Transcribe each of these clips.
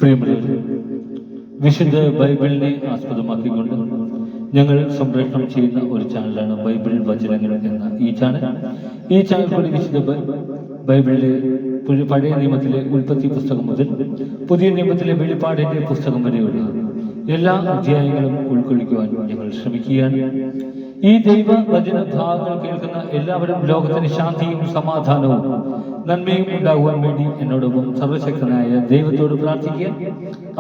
പ്രിയമുള്ളവരെ, വിശുദ്ധ ബൈബിളിനെ ആസ്പദമാക്കിക്കൊണ്ട് ഞങ്ങൾ സംപ്രേഷണം ചെയ്യുന്ന ഒരു ചാനലാണ് ബൈബിൾ വചനങ്ങൾ എന്ന ഈ ചാനൽ കൂടി വിശുദ്ധ ബൈബിളിലെ പഴയ നിയമത്തിലെ ഉൽപ്പത്തി പുസ്തകം മുതൽ പുതിയ നിയമത്തിലെ വെളിപ്പാടിന്റെ പുസ്തകം വരെയുള്ള എല്ലാ അധ്യായങ്ങളും ഉൾക്കൊള്ളിക്കുവാൻ ഞങ്ങൾ ശ്രമിക്കുകയാണ്. ഈ ദൈവവചന ഭാഗങ്ങൾ കേൾക്കുന്ന എല്ലാവരും ലോകത്തിന് ശാന്തിയും സമാധാനവും നന്മയും ഉണ്ടാകുവാൻ വേണ്ടി എന്നോടൊപ്പം സർവശക്തനായ ദൈവത്തോട് പ്രാർത്ഥിക്കുക.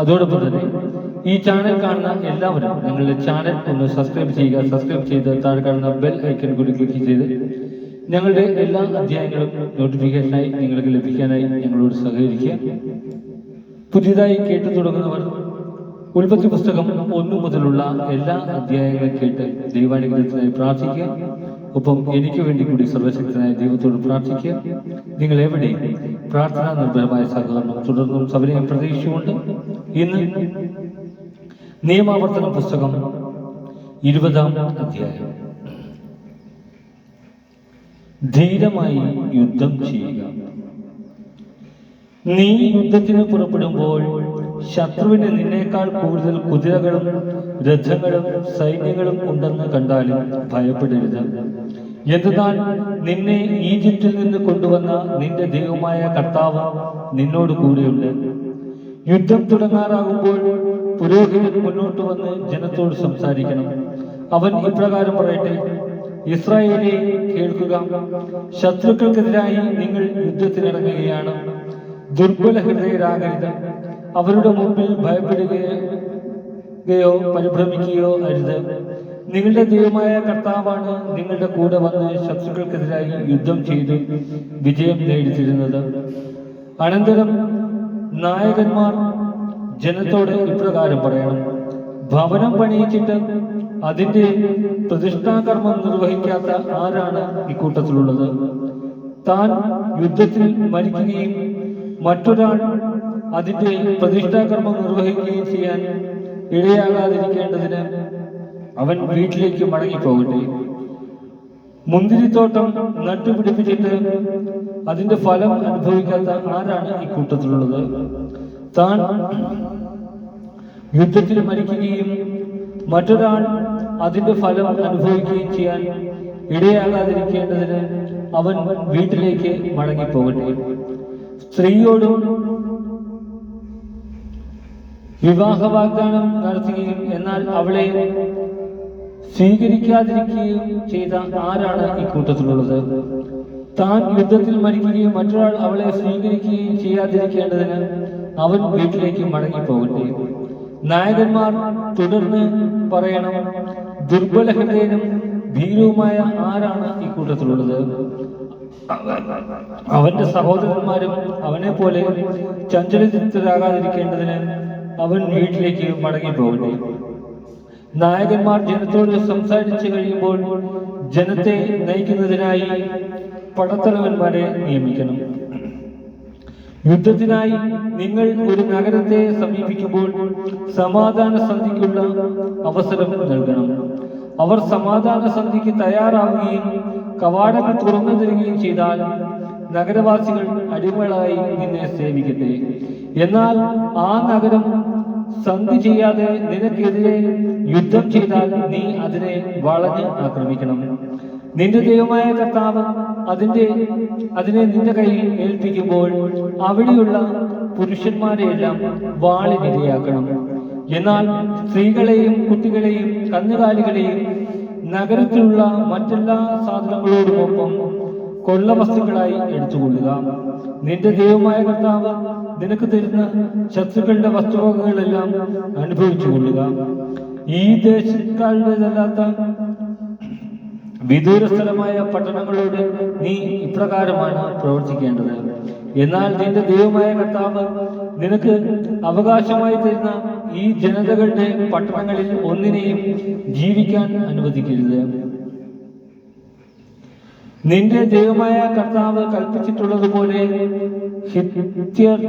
അതോടൊപ്പം തന്നെ ഈ ചാനൽ കാണുന്ന എല്ലാവരും ഞങ്ങളുടെ ചാനൽ ഒന്ന് സബ്സ്ക്രൈബ് ചെയ്യുക. സബ്സ്ക്രൈബ് ചെയ്ത് താഴെ കാണുന്ന ബെൽ ഐക്കൺ കൂടി ക്ലിക്ക് ചെയ്ത് ഞങ്ങളുടെ എല്ലാ അധ്യായങ്ങളും നോട്ടിഫിക്കേഷനായി നിങ്ങൾക്ക് ലഭിക്കാനായി ഞങ്ങളോട് സഹകരിക്കുക. പുതിയതായി കേട്ടു തുടങ്ങുന്നവർ ഉൽപ്പത്തി പുസ്തകം 1 മുതലുള്ള എല്ലാ അധ്യായങ്ങളും കേട്ട് ദൈവാനുഗ്രഹത്തിനായി പ്രാർത്ഥിക്കുക. ഒപ്പം എനിക്ക് വേണ്ടി കൂടി സർവശക്തനായ ദൈവത്തോട് പ്രാർത്ഥിക്കുക. നിങ്ങൾ എവിടെയും പ്രാർത്ഥനാ നിർഭരമായ സഹകരണം തുടർന്നും സഭയും പ്രതീക്ഷിച്ചുകൊണ്ട് ഇന്ന് നിയമാവർത്തന പുസ്തകം 20-ാം അധ്യായം. ധീരമായി യുദ്ധം ചെയ്യുക. നീ യുദ്ധത്തിന് പുറപ്പെടുമ്പോൾ ശത്രുവിന് നിന്നേക്കാൾ കൂടുതൽ കുതിരകളും രഥങ്ങളും സൈന്യങ്ങളും ഉണ്ടെന്ന് കണ്ടാലും ഭയപ്പെടരുത്. എന്തെന്നാൽ നിന്നെ ഈജിപ്തിൽ നിന്ന് കൊണ്ടുവന്ന നിന്റെ ദൈവമായ കർത്താവ് നിന്നോട് കൂടെയുണ്ട്. യുദ്ധം തുടങ്ങാറാകുമ്പോൾ പുരോഹിതൻ മുന്നോട്ട് വന്ന് ജനത്തോട് സംസാരിക്കണം. അവൻ ഇപ്രകാരം പറയട്ടെ: ഇസ്രായേലേ, കേൾക്കുക. ശത്രുക്കൾക്കെതിരായി നിങ്ങൾ യുദ്ധത്തിനിറങ്ങുകയാണ്. ദുർബല ഹൃദയരാകരുത്. അവരുടെ മുമ്പിൽ ഭയപ്പെടുകയോ പരിഭ്രമിക്കുകയോ അരുത്. നിങ്ങളുടെ ദൈവമായ കർത്താവാണ് നിങ്ങളുടെ കൂടെ വന്ന് ശത്രുക്കൾക്കെതിരായി യുദ്ധം ചെയ്ത് വിജയം നേടിത്തരുന്നത്. അനന്തരം നായകന്മാർ ജനത്തോട് ഇപ്രകാരം പറയണം: ഭവനം പണിയിച്ചിട്ട് അതിന്റെ പ്രതിഷ്ഠാകർമ്മം നിർവഹിക്കാത്ത ആരാണ് ഇക്കൂട്ടത്തിലുള്ളത്? താൻ യുദ്ധത്തിൽ മരിക്കുകയും മറ്റൊരാൾ അതിന്റെ പ്രതിഷ്ഠാകർമ്മം നിർവഹിക്കുകയും ചെയ്യാൻ ഇടയാകാതിരിക്കേണ്ടതിന് അവൻ വീട്ടിലേക്ക് മടങ്ങിപ്പോകട്ടെ. മുന്തിരിത്തോട്ടം നട്ടുപിടിപ്പിച്ചിട്ട് അതിന്റെ ഫലം അനുഭവിക്കാത്ത ആരാണ് ഇക്കൂട്ടത്തിലുള്ളത്? താൻ യുദ്ധത്തിൽ മരിക്കുകയും മറ്റൊരാൾ അതിന്റെ ഫലം അനുഭവിക്കുകയും ചെയ്യാൻ ഇടയാകാതിരിക്കേണ്ടതിന് അവൻ വീട്ടിലേക്ക് മടങ്ങിപ്പോകട്ടെ. സ്ത്രീയോടും വിവാഹ വാഗ്ദാനം നടത്തുകയും എന്നാൽ അവളെ സ്വീകരിക്കാതിരിക്കുകയും ചെയ്ത ആരാണ് ഇക്കൂട്ടത്തിലുള്ളത്? താൻ യുദ്ധത്തിൽ മരിക്കുകയും മറ്റൊരാൾ അവളെ സ്വീകരിക്കുകയും ചെയ്യാതിരിക്കേണ്ടതിന് അവൻ വീട്ടിലേക്ക് മടങ്ങിപ്പോകട്ടെ. നായകന്മാർ തുടർന്ന് പറയണം: ദുർബല ഹൃദയനും ഭീരുവുമായ ആരാണ് ഇക്കൂട്ടത്തിലുള്ളത്? അവന്റെ സഹോദരന്മാരും അവനെ പോലെ ചഞ്ചലചിത്തരാകാതിരിക്കേണ്ടതിന് അവൻ വീട്ടിലേക്ക് മടങ്ങിപ്പോകട്ടെ. നായകന്മാർ ജനത്തോട് സംസാരിച്ചു കഴിയുമ്പോൾ ജനത്തെ നയിക്കുന്നതിനായി പടത്തലവന്മാരെ നിയമിക്കണം. യുദ്ധത്തിനായി നിങ്ങൾ ഒരു നഗരത്തെ സമീപിക്കുമ്പോൾ സമാധാന സന്ധിക്കുള്ള അവസരം നൽകണം. അവർ സമാധാന സന്ധിക്ക് തയ്യാറാവുകയും കവാടങ്ങൾ തുറന്നു തരികയും ചെയ്താൽ നഗരവാസികൾ അടിമകളായി നിന്നെ സേവിക്കട്ടെ. എന്നാൽ ആ നഗരം സന്ധി ചെയ്യാതെ നിനക്കെതിരെ യുദ്ധം ചെയ്താൽ നീ അതിനെ വളഞ്ഞ് ആക്രമിക്കണം. നിന്റെ ദൈവമായ കർത്താവ് അതിനെ നിന്റെ കയ്യിൽ ഏൽപ്പിക്കുമ്പോൾ അവിടെയുള്ള പുരുഷന്മാരെയെല്ലാം വാളിനിരയാക്കണം. എന്നാൽ സ്ത്രീകളെയും കുട്ടികളെയും കന്നുകാലികളെയും നഗരത്തിലുള്ള മറ്റെല്ലാ സാധനങ്ങളോടുമൊപ്പം കൊള്ളവസ്തുക്കളായി എടുത്തുകൊള്ളുക. നിന്റെ ദൈവമായ കർത്താവ് നിനക്ക് തരുന്ന ശത്രുക്കളുടെ വസ്തുവകകളെല്ലാം അനുഭവിച്ചു കൊള്ളുക. ഈ ദേശക്കാരുടേതല്ലാത്ത വിദൂര സ്ഥലമായ പട്ടണങ്ങളോട് നീ ഇപ്രകാരമാണ് പ്രവർത്തിക്കേണ്ടത്. എന്നാൽ നിന്റെ ദൈവമായ കർത്താവ് നിനക്ക് അവകാശമായി തരുന്ന ഈ ജനതകളുടെ പട്ടണങ്ങളിൽ ഒന്നിനെയും ജീവിക്കാൻ അനുവദിക്കരുത്. നിന്റെ ദൈവമായ കർത്താവ് കൽപ്പിച്ചിട്ടുള്ളതുപോലെ ഹിത്യർ,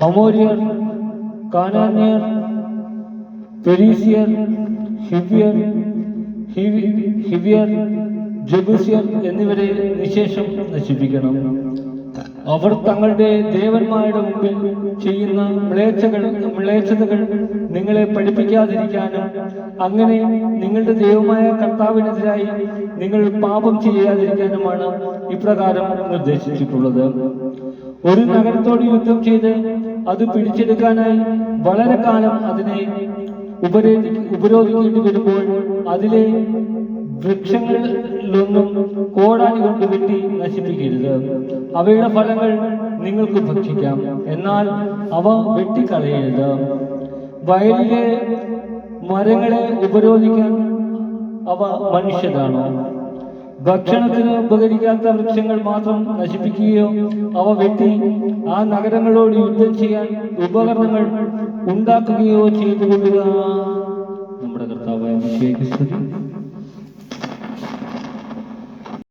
അമോര്യർ, കാനാന്യർ, പെരീസിയർ, ഹിവിയർ, ഹിവിയർ, ജബൂസിയർ എന്നിവരെ നിശേഷം നശിപ്പിക്കണം. അവർ തങ്ങളുടെ ദേവന്മാരുടെ മുമ്പിൽ ചെയ്യുന്ന മ്ലേച്ഛതകൾ നിങ്ങളെ പഠിപ്പിക്കാതിരിക്കാനും അങ്ങനെ നിങ്ങളുടെ ദൈവമായ കർത്താവിനെതിരായി നിങ്ങൾ പാപം ചെയ്യാതിരിക്കാനുമാണ് ഇപ്രകാരം നിർദ്ദേശിച്ചിട്ടുള്ളത്. ഒരു നഗരത്തോട് യുദ്ധം ചെയ്ത് അത് പിടിച്ചെടുക്കാനായി വളരെ കാലം അതിനെ ഉപരോധിക്കേണ്ടി വരുമ്പോൾ അതിലെ വൃക്ഷങ്ങളിലൊന്നും കോടാലി കൊണ്ട് വെട്ടി നശിപ്പിക്കരുത്. അവയുടെ ഫലങ്ങൾ നിങ്ങൾക്ക് ഭക്ഷിക്കാം, എന്നാൽ അവ വെട്ടിക്കളയരുത്. വയലിലെ മരങ്ങളെ ഉപരോധിക്കാൻ അവ മനുഷ്യരാണോ? ഭക്ഷണത്തിന് ഉപകരിക്കാത്ത വൃക്ഷങ്ങൾ മാത്രം നശിപ്പിക്കുകയോ അവ വെട്ടി ആ നഗരങ്ങളോട് യുദ്ധം ചെയ്യാൻ ഉപകരണങ്ങൾ ഉണ്ടാക്കുകയോ ചെയ്തുകൊള്ളുക. നമ്മുടെ കർത്താവായ യേശുവേ,